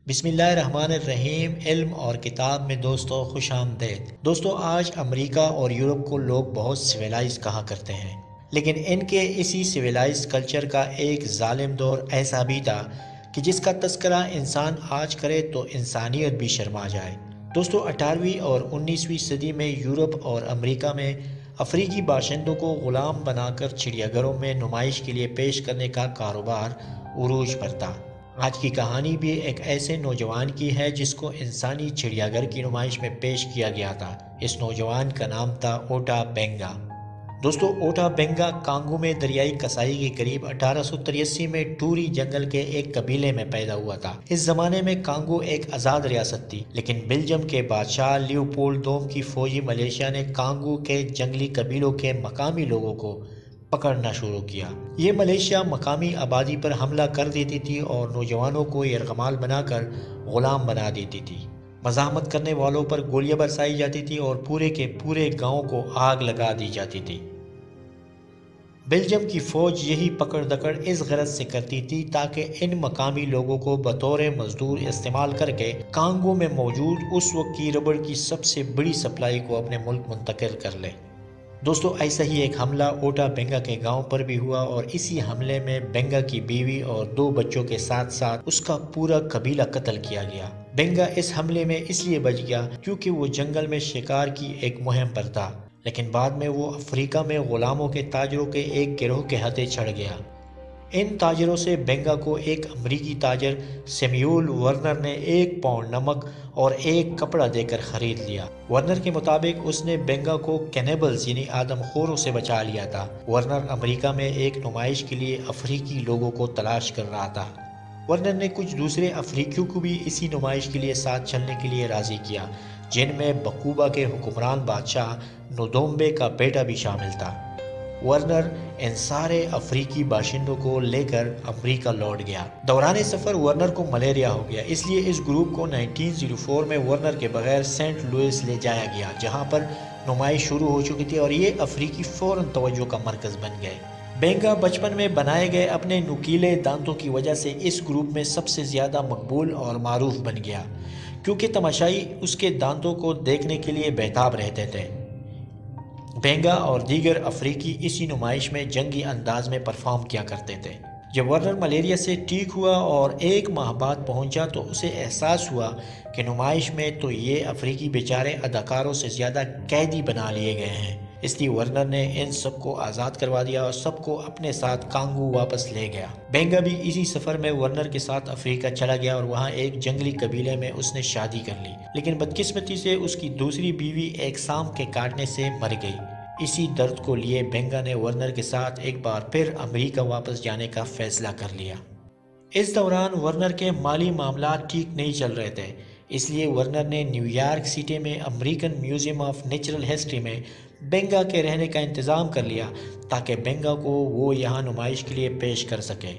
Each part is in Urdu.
بسم اللہ الرحمن الرحیم۔ علم اور کتاب میں دوستو خوش آمدید۔ دوستو آج امریکہ اور یورپ کو لوگ بہت سویلائز کہا کرتے ہیں، لیکن ان کے اسی سویلائز کلچر کا ایک ظالم دور ایسا بھی تھا کہ جس کا تذکرہ انسان آج کرے تو انسانیت بھی شرما جائے۔ دوستو 18ویں اور 19ویں صدی میں یورپ اور امریکہ میں افریقی باشندوں کو غلام بنا کر چڑیا گھروں میں نمائش کے لیے پیش کرنے کا کاروبار عروج پر تھا۔ آج کی کہانی بھی ایک ایسے نوجوان کی ہے جس کو انسانی چڑیا گھر کی نمائش میں پیش کیا گیا تھا۔ اس نوجوان کا نام تھا اوٹا بینگا۔ دوستو اوٹا بینگا کانگو میں دریائی کسائی کے قریب 1883 میں ٹوری جنگل کے ایک قبیلے میں پیدا ہوا تھا۔ اس زمانے میں کانگو ایک آزاد ریاست تھی، لیکن بیلجیم کے بادشاہ لیوپولڈ دوم کی فوجی ملیشیا نے کانگو کے جنگلی قبیلوں کے مقامی لوگوں کو پکڑنا شروع کیا۔ یہ ملیشیا مقامی آبادی پر حملہ کر دیتی تھی اور نوجوانوں کو یرغمال بنا کر غلام بنا دیتی تھی۔ مزاحمت کرنے والوں پر گولیاں برسائی جاتی تھی اور پورے کے پورے گاؤں کو آگ لگا دی جاتی تھی۔ بیلجیم کی فوج یہی پکڑ دکڑ اس غرض سے کرتی تھی تاکہ ان مقامی لوگوں کو بطور مزدور استعمال کر کے کانگو میں موجود اس وقت کی ربڑ کی سب سے بڑی سپلائی کو اپنے ملک منتقل کر لے۔ دوستو ایسا ہی ایک حملہ اوٹا بینگا کے گاؤں پر بھی ہوا اور اسی حملے میں بینگا کی بیوی اور 2 بچوں کے ساتھ ساتھ اس کا پورا قبیلہ قتل کیا گیا۔ بینگا اس حملے میں اس لیے بچ گیا کیونکہ وہ جنگل میں شکار کی ایک مہم پر تھا، لیکن بعد میں وہ افریقہ میں غلاموں کے تاجروں کے ایک گروہ کے ہاتھے چڑھ گیا۔ ان تاجروں سے بینگا کو ایک امریکی تاجر سیمیول ورنر نے 1 پاؤنڈ نمک اور ایک کپڑا دے کر خرید لیا۔ ورنر کے مطابق اس نے بینگا کو کینیبلز یعنی آدم خوروں سے بچا لیا تھا۔ ورنر امریکہ میں ایک نمائش کے لیے افریقی لوگوں کو تلاش کر رہا تھا۔ ورنر نے کچھ دوسرے افریقیوں کو بھی اسی نمائش کے لیے ساتھ چلنے کے لیے راضی کیا، جن میں بکوبا کے حکمران بادشاہ نودومبے کا بیٹا بھی شامل تھا۔ ورنر ان سارے افریقی باشندوں کو لے کر امریکہ لوٹ گیا۔ دوران سفر ورنر کو ملیریا ہو گیا، اس لیے اس گروپ کو 1904 میں ورنر کے بغیر سینٹ لوئس لے جایا گیا، جہاں پر نمائش شروع ہو چکی تھی اور یہ افریقی فوراً توجہ کا مرکز بن گئے۔ بینگا بچپن میں بنائے گئے اپنے نکیلے دانتوں کی وجہ سے اس گروپ میں سب سے زیادہ مقبول اور معروف بن گیا، کیونکہ تماشائی اس کے دانتوں کو دیکھنے کے لیے بےتاب رہتے تھے۔ بینگا اور دیگر افریقی اسی نمائش میں جنگی انداز میں پرفارم کیا کرتے تھے۔ جب ورنر ملیریا سے ٹھیک ہوا اور 1 ماہ بعد پہنچا تو اسے احساس ہوا کہ نمائش میں تو یہ افریقی بیچارے اداکاروں سے زیادہ قیدی بنا لیے گئے ہیں، اس لیے ورنر نے ان سب کو آزاد کروا دیا اور سب کو اپنے ساتھ کانگو واپس لے گیا۔ بینگا بھی اسی سفر میں ورنر کے ساتھ افریقہ چلا گیا اور وہاں ایک جنگلی قبیلے میں اس نے شادی کر لی، لیکن بدقسمتی سے اس کی دوسری بیوی ایک سانپ کے کاٹنے سے مر گئی۔ اسی درد کو لیے بینگا نے ورنر کے ساتھ ایک بار پھر امریکہ واپس جانے کا فیصلہ کر لیا۔ اس دوران ورنر کے مالی معاملات ٹھیک نہیں چل رہے تھے، اس لیے ورنر نے نیویارک سٹی میں American museum of natural history میں بینگا کے رہنے کا انتظام کر لیا تاکہ بینگا کو وہ یہاں نمائش کے لیے پیش کر سکے۔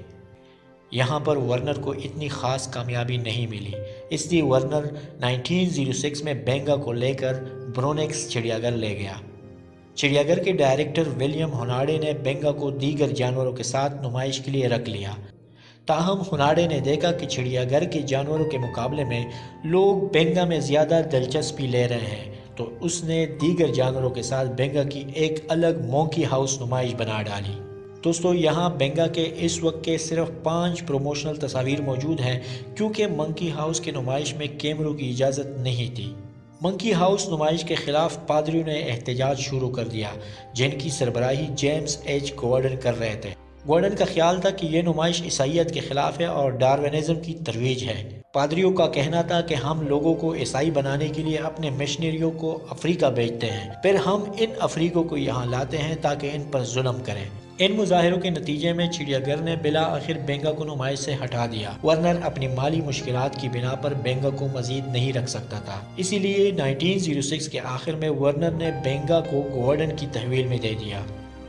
یہاں پر ورنر کو اتنی خاص کامیابی نہیں ملی، اس لیے ورنر 1906 میں بینگا کو لے کر برونکس چڑیا گھر لے گیا۔ چڑیا گھر کے ڈائریکٹر ولیم ہوناڈے نے بینگا کو دیگر جانوروں کے ساتھ نمائش کے لیے رکھ لیا، تاہم ہوناڈے نے دیکھا کہ چڑیا گھر کے جانوروں کے مقابلے میں لوگ بینگا میں زیادہ دلچسپی لے رہے ہیں، تو اس نے دیگر جانوروں کے ساتھ بینگا کی ایک الگ مونکی ہاؤس نمائش بنا ڈالی۔ دوستو یہاں بینگا کے اس وقت کے صرف 5 پروموشنل تصاویر موجود ہیں، کیونکہ منکی ہاؤس کے نمائش میں کیمروں کی اجازت نہیں تھی۔ منکی ہاؤس نمائش کے خلاف پادریوں نے احتجاج شروع کر دیا، جن کی سربراہی جیمز ایچ گورڈن کر رہے تھے۔ گورڈن کا خیال تھا کہ یہ نمائش عیسائیت کے خلاف ہے اور ڈارونزم کی ترویج ہے۔ پادریوں کا کہنا تھا کہ ہم لوگوں کو عیسائی بنانے کے لیے اپنے مشنریوں کو افریقہ بھیجتے ہیں، پھر ہم ان افریقوں کو یہاں لاتے ہیں تاکہ ان پر ظلم کریں۔ ان مظاہروں کے نتیجے میں چڑیا گھر نے بالآخر بینگا کو نمائش سے ہٹا دیا۔ ورنر اپنی مالی مشکلات کی بنا پر بینگا کو مزید نہیں رکھ سکتا تھا، اسی لیے 1906 کے آخر میں ورنر نے بینگا کو گورڈن کی تحویل میں دے دیا۔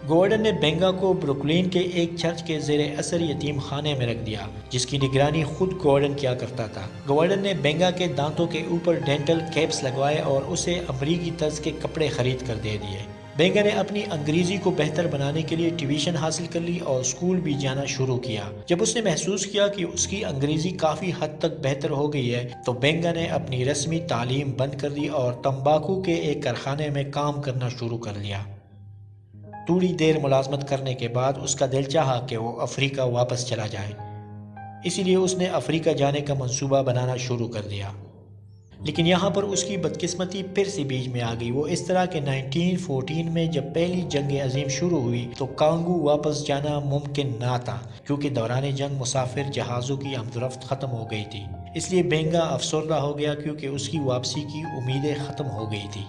گورڈن نے بینگا کو بروکلین کے ایک چرچ کے زیر اثر یتیم خانے میں رکھ دیا، جس کی نگرانی خود گورڈن کیا کرتا تھا۔ گورڈن نے بینگا کے دانتوں کے اوپر ڈینٹل کیپس لگوائے اور اسے امریکی طرز کے کپڑے خرید کر دے دیے۔ بینگا نے اپنی انگریزی کو بہتر بنانے کے لیے ٹیوشن حاصل کر لی اور اسکول بھی جانا شروع کیا۔ جب اس نے محسوس کیا کہ اس کی انگریزی کافی حد تک بہتر ہو گئی ہے تو بینگا نے اپنی رسمی تعلیم بند کر دی اور تمباکو کے ایک کارخانے میں کام کرنا شروع کر لیا۔ تھوڑی دیر ملازمت کرنے کے بعد اس کا دل چاہا کہ وہ افریقہ واپس چلا جائے، اسی لیے اس نے افریقہ جانے کا منصوبہ بنانا شروع کر دیا۔ لیکن یہاں پر اس کی بدقسمتی پھر سے بیچ میں آ گئی۔ وہ اس طرح کہ 1914 میں جب پہلی جنگ عظیم شروع ہوئی تو کانگو واپس جانا ممکن نہ تھا، کیونکہ دوران جنگ مسافر جہازوں کی آمد و رفت ختم ہو گئی تھی۔ اس لیے بینگا افسردہ ہو گیا کیونکہ اس کی واپسی کی امیدیں ختم ہو گئی تھی۔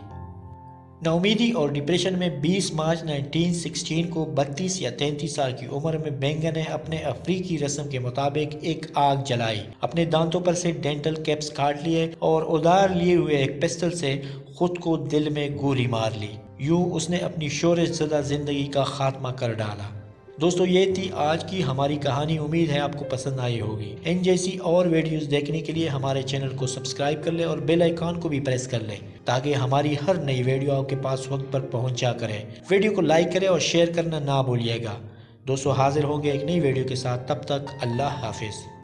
ناامیدی اور ڈپریشن میں 20 مارچ 1916 کو 32 یا 33 سال کی عمر میں بینگا نے اپنے افریقی رسم کے مطابق ایک آگ جلائی، اپنے دانتوں پر سے ڈینٹل کیپس کاٹ لیے اور ادھار لیے ہوئے ایک پسٹل سے خود کو دل میں گولی مار لی۔ یوں اس نے اپنی شہرت زدہ زندگی کا خاتمہ کر ڈالا۔ دوستو، یہ تھی آج کی ہماری کہانی۔ امید ہے آپ کو پسند آئی ہوگی۔ ان جیسی اور ویڈیوز دیکھنے کے لیے ہمارے چینل کو سبسکرائب کر لیں اور بیل آئیکن کو بھی پریس کر لیں تاکہ ہماری ہر نئی ویڈیو آپ کے پاس وقت پر پہنچا کرے۔ ویڈیو کو لائک کریں اور شیئر کرنا نہ بھولیے گا۔ دوستو، حاضر ہوں گے ایک نئی ویڈیو کے ساتھ، تب تک اللہ حافظ۔